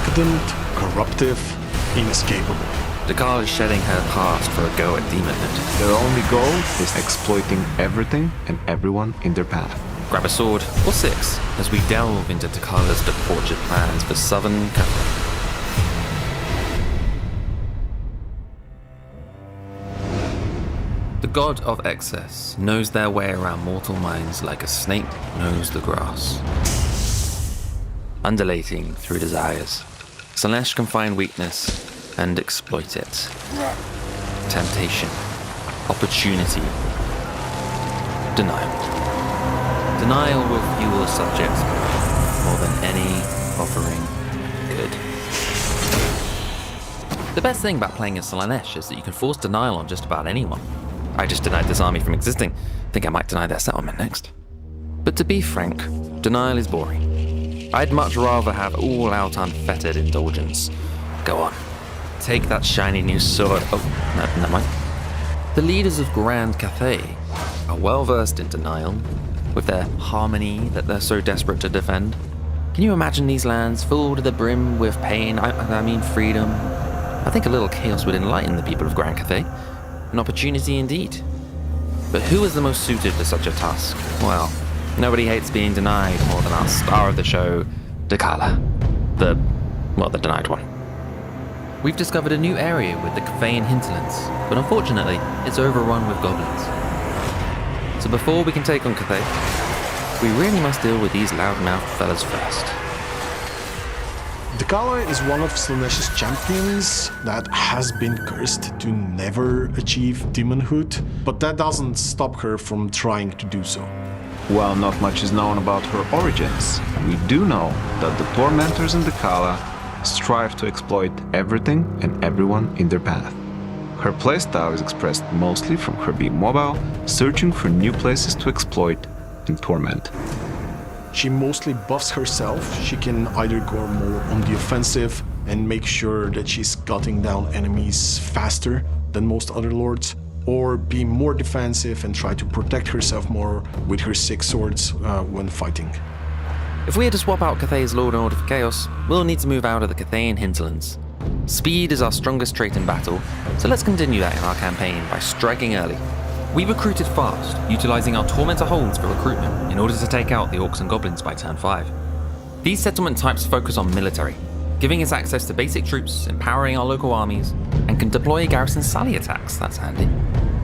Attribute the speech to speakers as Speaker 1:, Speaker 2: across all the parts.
Speaker 1: decadent, corruptive, inescapable.
Speaker 2: Dechala is shedding her past for a go at demonhood.
Speaker 3: Their only goal is exploiting everything and everyone in their path.
Speaker 2: Grab a sword, or 6, as we delve into Decala's debauched plans for Southern Cathay. The god of excess knows their way around mortal minds like a snake knows the grass. Undulating through desires, Slaanesh can find weakness and exploit it. Temptation, opportunity, denial. Denial will fuel a subject's mind more than any offering could. The best thing about playing as Slaanesh is that you can force denial on just about anyone. I just denied this army from existing. Think I might deny their settlement next. But to be frank, denial is boring. I'd much rather have all-out unfettered indulgence. Go on. Take that shiny new sword. Oh, no, never mind. The leaders of Grand Cathay are well versed in denial, with their harmony that they're so desperate to defend. Can you imagine these lands full to the brim with pain, I mean freedom? I think a little chaos would enlighten the people of Grand Cathay. An opportunity indeed. But who is the most suited for such a task? Well, nobody hates being denied more than our star of the show, Dechala. The denied one. We've discovered a new area with the Cathayan hinterlands, but unfortunately, it's overrun with goblins. So before we can take on Cathay, we really must deal with these loudmouthed fellas first.
Speaker 1: Dechala is one of Slaanesh's champions that has been cursed to never achieve demonhood, but that doesn't stop her from trying to do so.
Speaker 3: While not much is known about her origins, we do know that the tormentors in Dechala strive to exploit everything and everyone in their path. Her playstyle is expressed mostly from her being mobile, searching for new places to exploit and torment.
Speaker 1: She mostly buffs herself. She can either go more on the offensive and make sure that she's cutting down enemies faster than most other lords, or be more defensive and try to protect herself more with her 6 swords when fighting.
Speaker 2: If we are to swap out Cathay's Lord and Order for Chaos, we'll need to move out of the Cathayan hinterlands. Speed is our strongest trait in battle, so let's continue that in our campaign by striking early. We recruited fast, utilising our Tormentor holds for recruitment in order to take out the Orcs and Goblins by turn 5. These settlement types focus on military, giving us access to basic troops, empowering our local armies, and can deploy garrison sally attacks, that's handy.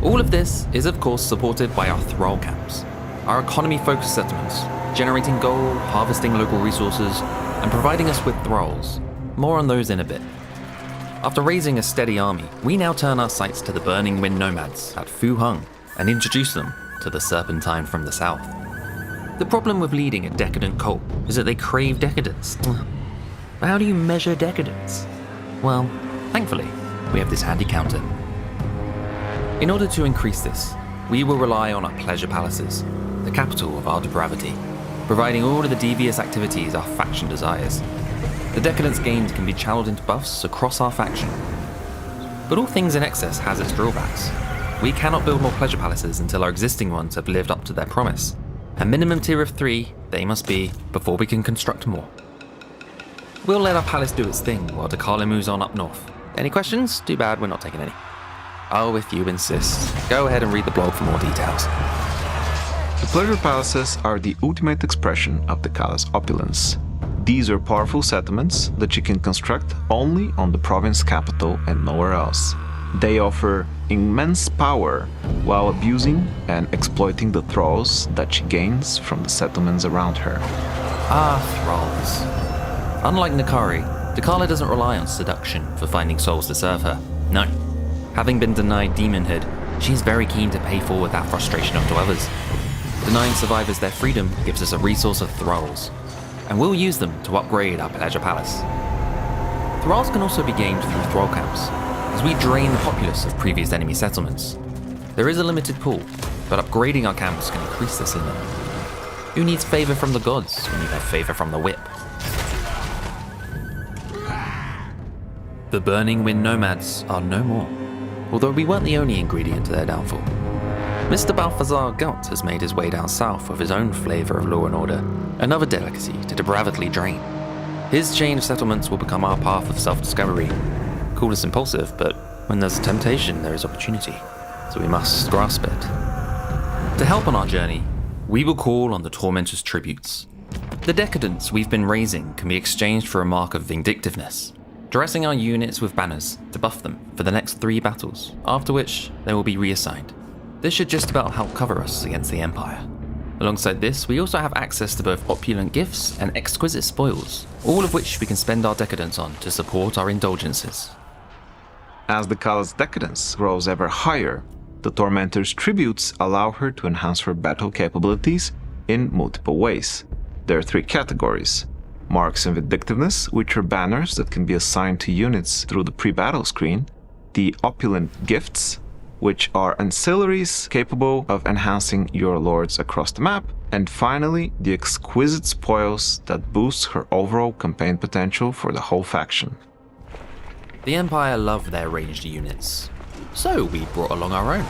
Speaker 2: All of this is of course supported by our Thrall camps, our economy-focused settlements, generating gold, harvesting local resources, and providing us with thralls. More on those in a bit. After raising a steady army, we now turn our sights to the Burning Wind nomads at Fu Hung and introduce them to the Serpentine from the south. The problem with leading a decadent cult is that they crave decadence. But how do you measure decadence? Well, thankfully, we have this handy counter. In order to increase this, we will rely on our pleasure palaces, the capital of our depravity, providing all of the devious activities our faction desires. The decadence gained can be channeled into buffs across our faction. But all things in excess has its drawbacks. We cannot build more pleasure palaces until our existing ones have lived up to their promise. A minimum tier of 3 they must be before we can construct more. We'll let our palace do its thing while Dechala moves on up north. Any questions? Too bad we're not taking any. Oh, if you insist. Go ahead and read the blog for more details.
Speaker 3: The pleasure palaces are the ultimate expression of Decala's opulence. These are powerful settlements that you can construct only on the province capital and nowhere else. They offer immense power while abusing and exploiting the thralls that she gains from the settlements around her.
Speaker 2: Ah, thralls. Unlike Nakari, Dechala doesn't rely on seduction for finding souls to serve her. No. Having been denied demonhood, she is very keen to pay forward that frustration onto others. Denying survivors their freedom gives us a resource of thralls, and we'll use them to upgrade our pleasure palace. Thralls can also be gained through thrall camps, as we drain the populace of previous enemy settlements. There is a limited pool, but upgrading our camps can increase this in them. Who needs favour from the gods when you have favour from the whip? The Burning Wind nomads are no more, although we weren't the only ingredient to their downfall. Mr. Balthazar Gelt has made his way down south with his own flavour of law and order, another delicacy to depravitely drain. His chain of settlements will become our path of self-discovery. Call us impulsive, but when there's temptation, there is opportunity, so we must grasp it. To help on our journey, we will call on the Tormentor's tributes. The decadence we've been raising can be exchanged for a mark of vindictiveness, dressing our units with banners to buff them for the next 3 battles, after which they will be reassigned. This should just about help cover us against the Empire. Alongside this, we also have access to both opulent gifts and exquisite spoils, all of which we can spend our decadence on to support our indulgences.
Speaker 3: As Decala's decadence grows ever higher, the Tormentor's tributes allow her to enhance her battle capabilities in multiple ways. There are 3 categories: marks and vindictiveness, which are banners that can be assigned to units through the pre-battle screen, the opulent gifts, which are ancillaries capable of enhancing your lords across the map, and finally, the exquisite spoils that boosts her overall campaign potential for the whole faction.
Speaker 2: The Empire love their ranged units, so we brought along our own.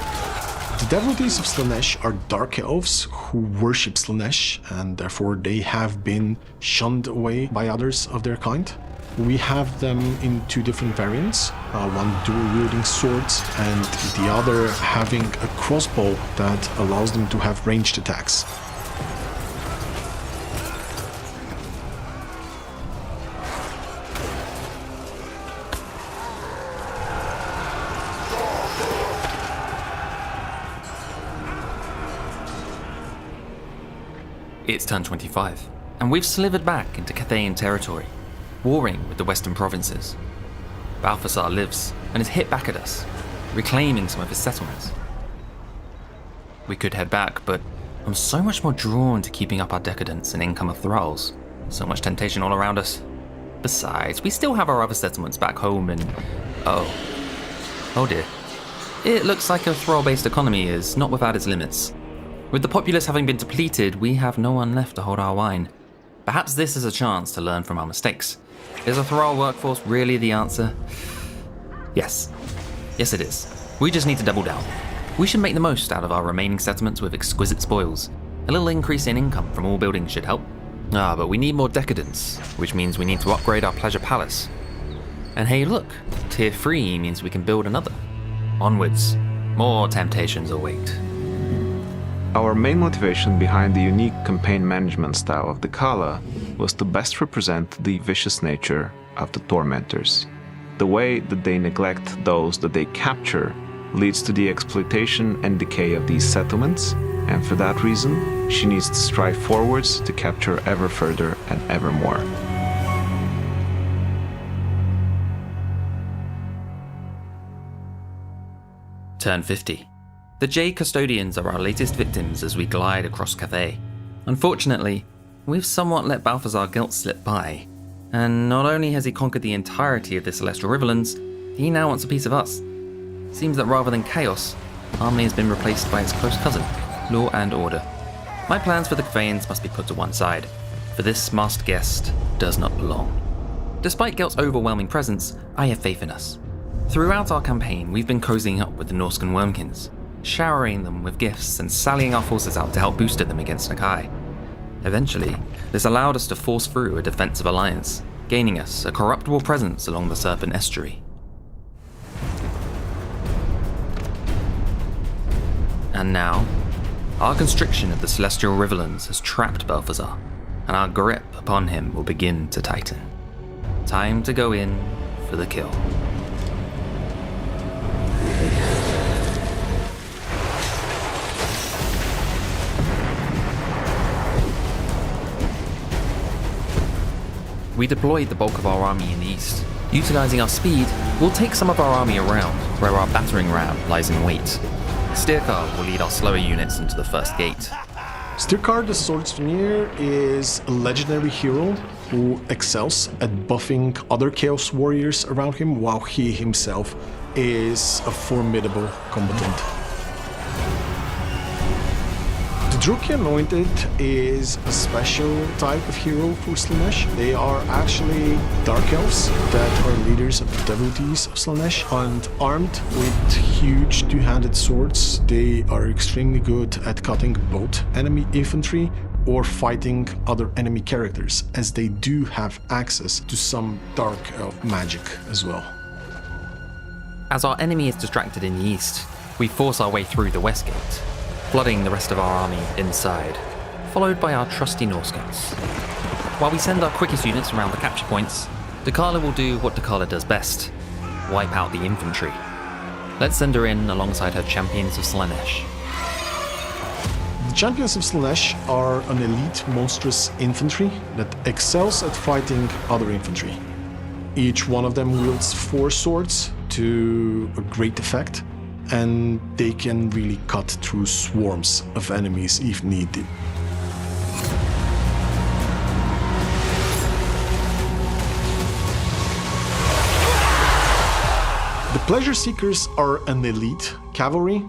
Speaker 1: The devotees of Slaanesh are dark elves who worship Slaanesh, and therefore they have been shunned away by others of their kind. We have them in 2 different variants, one dual-wielding swords and the other having a crossbow that allows them to have ranged attacks.
Speaker 2: It's turn 25, and we've slithered back into Cathayan territory, warring with the western provinces. Balthasar lives and is hit back at us, reclaiming some of his settlements. We could head back, but I'm so much more drawn to keeping up our decadence and income of thralls. So much temptation all around us. Besides, we still have our other settlements back home and... Oh dear. It looks like a thrall-based economy is not without its limits. With the populace having been depleted, we have no one left to hold our wine. Perhaps this is a chance to learn from our mistakes. Is a thrall workforce really the answer? Yes. Yes, it is. We just need to double down. We should make the most out of our remaining settlements with exquisite spoils. A little increase in income from all buildings should help. But we need more decadence, which means we need to upgrade our pleasure palace. And hey look, tier 3 means we can build another. Onwards. More temptations await.
Speaker 3: Our main motivation behind the unique campaign management style of Dechala was to best represent the vicious nature of the Tormentors. The way that they neglect those that they capture leads to the exploitation and decay of these settlements, and for that reason, she needs to strive forwards to capture ever further and ever more.
Speaker 2: Turn 50. The Jade Custodians are our latest victims as we glide across Cathay. Unfortunately, we've somewhat let Balthasar guilt slip by, and not only has he conquered the entirety of the Celestial Riverlands, he now wants a piece of us. Seems that rather than chaos, harmony has been replaced by its close cousin, law and order. My plans for the Cathayans must be put to one side, for this masked guest does not belong. Despite Gelt's overwhelming presence, I have faith in us. Throughout our campaign, we've been cozying up with the Norscan Wormkins, showering them with gifts and sallying our forces out to help boost them against Nakai. Eventually, this allowed us to force through a defensive alliance, gaining us a corruptible presence along the Serpent Estuary. And now, our constriction of the Celestial Riverlands has trapped Balthasar, and our grip upon him will begin to tighten. Time to go in for the kill. We deployed the bulk of our army in the east. Utilizing our speed, we'll take some of our army around, where our battering ram lies in wait. Steercar will lead our slower units into the first gate.
Speaker 1: Steercar the Swordsveneer is a legendary hero who excels at buffing other Chaos Warriors around him, while he himself is a formidable combatant. The Druki Anointed is a special type of hero for Slaanesh. They are actually Dark Elves that are leaders of the devotees of Slaanesh, and armed with huge two-handed swords, they are extremely good at cutting both enemy infantry or fighting other enemy characters, as they do have access to some dark elf magic as well.
Speaker 2: As our enemy is distracted in the east, we force our way through the west gate, flooding the rest of our army inside, followed by our trusty Norse guns. While we send our quickest units around the capture points, Dechala will do what Dechala does best: wipe out the infantry. Let's send her in alongside her champions of Slaanesh.
Speaker 1: The champions of Slaanesh are an elite monstrous infantry that excels at fighting other infantry. Each one of them wields 4 swords to a great effect, and they can really cut through swarms of enemies if needed. The Pleasure Seekers are an elite cavalry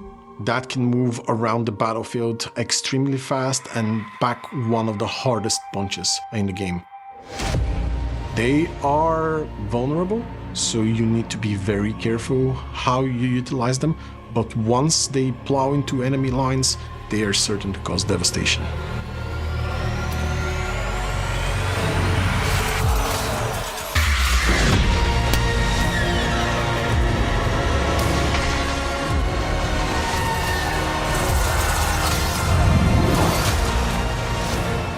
Speaker 1: that can move around the battlefield extremely fast and pack one of the hardest punches in the game. They are vulnerable, so you need to be very careful how you utilize them, but once they plow into enemy lines, they are certain to cause devastation.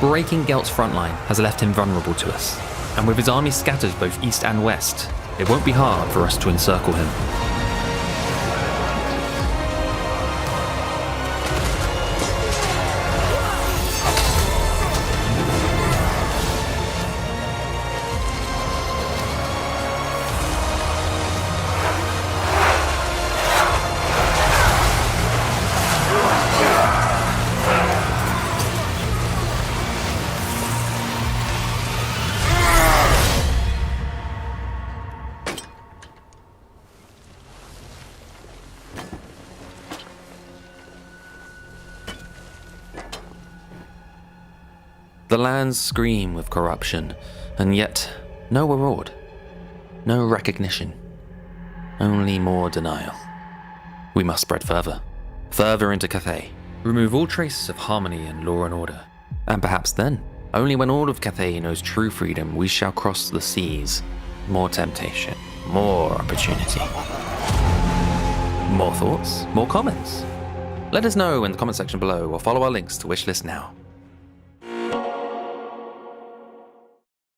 Speaker 2: Breaking Gelt's front line has left him vulnerable to us, and with his army scattered both east and west, it won't be hard for us to encircle him. The lands scream with corruption, and yet no reward, no recognition, only more denial. We must spread further, further into Cathay, remove all traces of harmony and law and order, and perhaps then, only when all of Cathay knows true freedom, we shall cross the seas. More temptation, more opportunity. More thoughts, more comments. Let us know in the comment section below or follow our links to wishlist now.